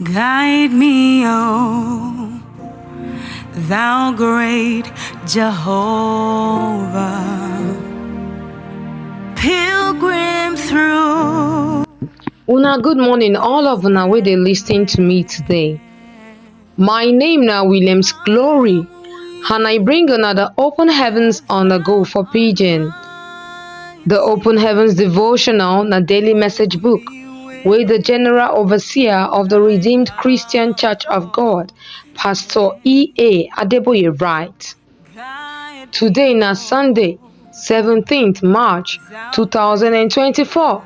Guide me, oh, thou great Jehovah, pilgrim through. Good morning, all of una wey dey lis ten to me today. My name na Williams Glory, and I bring una the Open Heavens on the Go for Pidgin. The Open Heavens devotional na daily message book wey the General Overseer of the Redeemed Christian Church of God, Pastor E.A. Adeboye write. Today na Sunday, 17th March 2024.